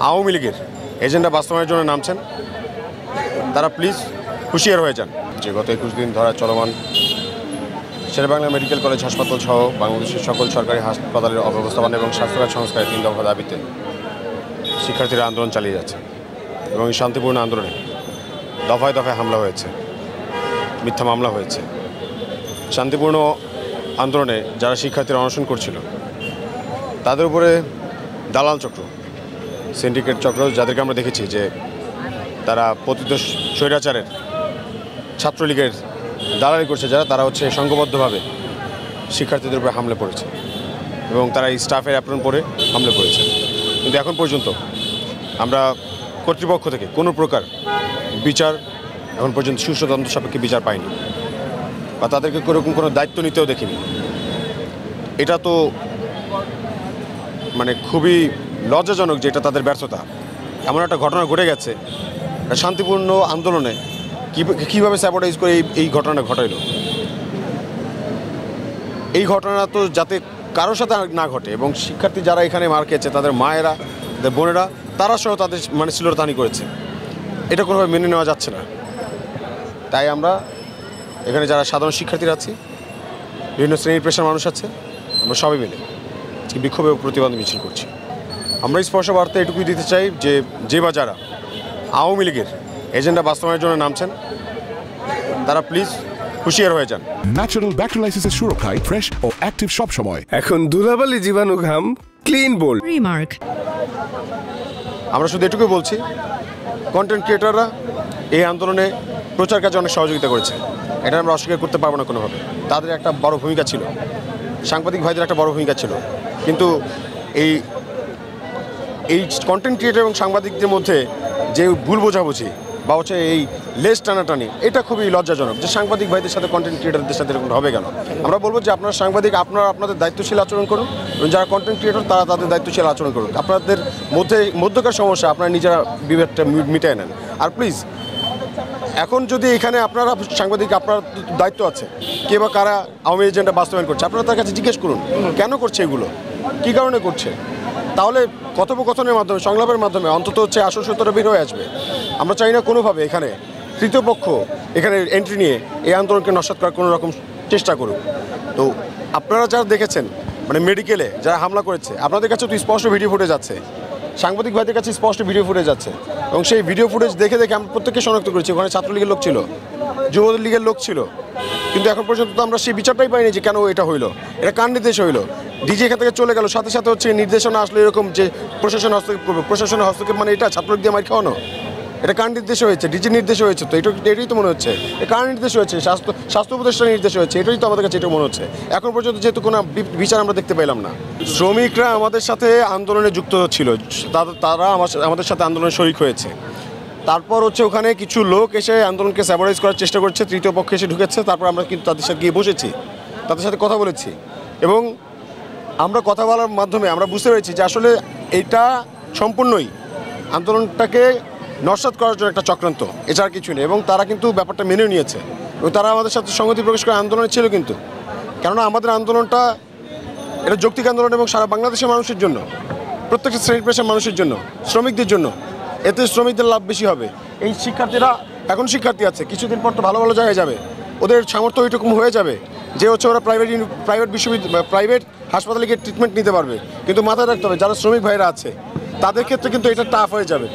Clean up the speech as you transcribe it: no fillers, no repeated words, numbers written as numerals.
আওয়ামী লীগের এজেন্ডা বাস্তবায়নের জন্য নামছেন তারা প্লিজ হুঁশিয়ার হয়ে যান। যে গত 21 দিন ধরা চলমান শেরেবাংলা মেডিকেল কলেজ হাসপাতাল সহ বাংলাদেশের সকল সরকারি হাসপাতালের অব্যবস্থাপনা এবং স্বাস্থ্যখাত সংস্কারের 3 দফা দাবিতে শিক্ষার্থীরা আন্দোলন চালিয়ে যাচ্ছে এবং এই শান্তিপূর্ণ আন্দোলনে দফায় দফায় হামলা হয়েছে, মিথ্যা মামলা হয়েছে। শান্তিপূর্ণ আন্দোলনে যারা শিক্ষার্থীরা অনশন করছিল তাদের উপরে দালাল চক্র, সিন্ডিকেট চক্র, যাদেরকে আমরা দেখেছি যে তারা পতিত স্বৈরাচারের ছাত্রলীগের দালালি করছে, তারা হচ্ছে সংঘবদ্ধভাবে শিক্ষার্থীদের উপরে হামলে পড়েছে এবং তারা এই স্টাফের অ্যাপ্রন পরে হামলে পড়েছে। কিন্তু এখন পর্যন্ত আমরা কর্তৃপক্ষ থেকে কোনো প্রকার বিচার, এখন পর্যন্ত সুষ্ঠু তদন্ত সাপেক্ষে বিচার পাইনি বা তাদেরকে কোনো দায়িত্ব নিতেও দেখিনি। এটা তো মানে খুবই লজ্জাজনক যে এটা তাদের ব্যর্থতা। এমন একটা ঘটনা ঘটে গেছে, শান্তিপূর্ণ আন্দোলনে কীভাবে স্যাবোটাইজ করে এই ঘটনাটা ঘটাইল। এই ঘটনা তো যাতে কারোর সাথে না ঘটে এবং শিক্ষার্থী যারা এখানে মার খেয়েছে তাদের মায়েরা, তাদের বোনেরা, তারা সহ তাদের মানে শ্লীলতাহানি করেছে, এটা কোনোভাবে মেনে নেওয়া যাচ্ছে না। তাই আমরা এখানে যারা সাধারণ শিক্ষার্থীরা আছি, বিভিন্ন শ্রেণীর পেশার মানুষ আছে, আমরা সবাই মিলে বিক্ষোভ এবং প্রতিবাদ মিছিল করছি। আমরা স্পষ্ট বার্তা এটুকুই দিতে চাই যে বা যারা আওয়ামী লীগের এজেন্ডা বাস্তবায়নের জন্য নামছেন তারা প্লিজ হুঁশিয়ার হয়ে যান। ন্যাচারাল ব্যাকটেরিয়ালাইসিসের সুরক্ষায় ফ্রেশ ও অ্যাক্টিভ সব সময়। এখন ধুলাবালি জীবাণু ঘাম ক্লিন বোল্ড রিমার্ক। আমরা শুধু এটুকুই বলছি, কন্টেন্ট ক্রিয়েটররা এই আন্দোলনে প্রচার কাজে অনেক সহযোগিতা করেছে, এটা আমরা অস্বীকার করতে পারবো না কোনোভাবে। তাদের একটা বড় ভূমিকা ছিল, সাংবাদিক ভাইদের একটা বড় ভূমিকা ছিল, কিন্তু এই কন্টেন্ট ক্রিয়েটর এবং সাংবাদিকদের মধ্যে যে ভুল বোঝাবুঝি বা হচ্ছে এই লেস টানাটানি, এটা খুবই লজ্জাজনক যে সাংবাদিক ভাইদের সাথে কন্টেন্ট ক্রিয়েটরদের সাথে এরকম হবে কেন। আমরা বলবো যে আপনারা সাংবাদিক, আপনাদের দায়িত্বশীল আচরণ করুন এবং যারা কন্টেন্ট ক্রিয়েটর তারা তাদের দায়িত্বশীল আচরণ করুন। আপনাদের মধ্যকার সমস্যা আপনারা নিজেরা বিভেদটা মিটিয়ে নেন। আর প্লিজ এখন যদি এখানে আপনারা সাংবাদিক, আপনার দায়িত্ব আছে, কে বা কারা আওয়ামী এজেন্ডা বাস্তবায়ন করছে, আপনারা তার কাছে জিজ্ঞেস করুন কেন করছে এগুলো, কী কারণে করছে। তাহলে কথোপকথনের মাধ্যমে, সংলাপের মাধ্যমে অন্তত হচ্ছে আসল সত্যটা বের হয়ে আসবে। আমরা চাই না কোনোভাবে এখানে তৃতীয় পক্ষ এখানে এন্ট্রি নিয়ে এই আন্দোলনকে নস্যাৎ করার কোনো রকম চেষ্টা করুক। তো আপনারা যারা দেখেছেন মানে মেডিকেলে যারা হামলা করেছে, আপনাদের কাছে তো স্পষ্ট ভিডিও ফুটেজ আছে, সাংবাদিক ভাইদের কাছে স্পষ্ট ভিডিও ফুটেজ আছে এবং সেই ভিডিও ফুটেজ দেখে আমরা প্রত্যেককে শনাক্ত করেছি ওখানে ছাত্রলীগের লোক ছিল, যুবলীগের লোক ছিল, কিন্তু এখন পর্যন্ত তো আমরা সেই বিচারটাই পাইনি যে কেন এটা হইলো, এটা কার নির্দেশ হইলো। ডিজি এখান থেকে চলে গেল, সাথে সাথে হচ্ছে নির্দেশনা আসলে এরকম যে প্রশাসনের হস্তক্ষেপ করবে, প্রশাসনের হস্তক্ষেপ মানে এটা ছাত্রলীগ দিয়ে মার খাওয়ানো, এটা কার নির্দেশে হয়েছে, ডিজির নির্দেশে হয়েছে। তো এটাই তো মনে হচ্ছে কার নির্দেশ হয়েছে, স্বাস্থ্য উপদেষ্টার নির্দেশ হয়েছে, এটাই তো আমাদের কাছে এটা মনে হচ্ছে। এখন পর্যন্ত যেহেতু কোনো বিচার আমরা দেখতে পেলাম না। শ্রমিকরা আমাদের সাথে আন্দোলনে যুক্ত ছিল, তারা আমাদের সাথে আন্দোলনে শরিক হয়েছে। তারপর হচ্ছে ওখানে কিছু লোক এসে আন্দোলনকে স্যাবোটাইজ করার চেষ্টা করছে, তৃতীয় পক্ষে এসে ঢুকেছে। তারপর আমরা কিন্তু তাদের সাথে গিয়ে বসেছি, তাদের সাথে কথা বলেছি এবং আমরা কথা বলার মাধ্যমে আমরা বুঝতে পেরেছি যে আসলে এটা সম্পূর্ণই আন্দোলনটাকে নস্যাৎ করার জন্য একটা চক্রান্ত, এছাড়া কিছু নেই। এবং তারা কিন্তু ব্যাপারটা মেনে নিয়েছে এবং তারা আমাদের সাথে সংহতি প্রকাশ করে আন্দোলনে ছিল। কিন্তু কেননা আমাদের আন্দোলনটা এটা যৌক্তিক আন্দোলন এবং সারা বাংলাদেশের মানুষের জন্য, প্রত্যেকটা শ্রেণীর পেশার মানুষের জন্য, শ্রমিকদের জন্য, এতে শ্রমিকদের লাভ বেশি হবে। এই শিক্ষার্থীরা এখন শিক্ষার্থী আছে, কিছুদিন পর তো ভালো ভালো জায়গায় যাবে, ওদের সামর্থ্য ওইরকম হয়ে যাবে যে হচ্ছে ওরা প্রাইভেট হাসপাতালে গিয়ে ট্রিটমেন্ট নিতে পারবে। কিন্তু মাথায় রাখতে হবে যারা শ্রমিক ভাইরা আছে তাদের ক্ষেত্রে কিন্তু এটা টাফ হয়ে যাবে।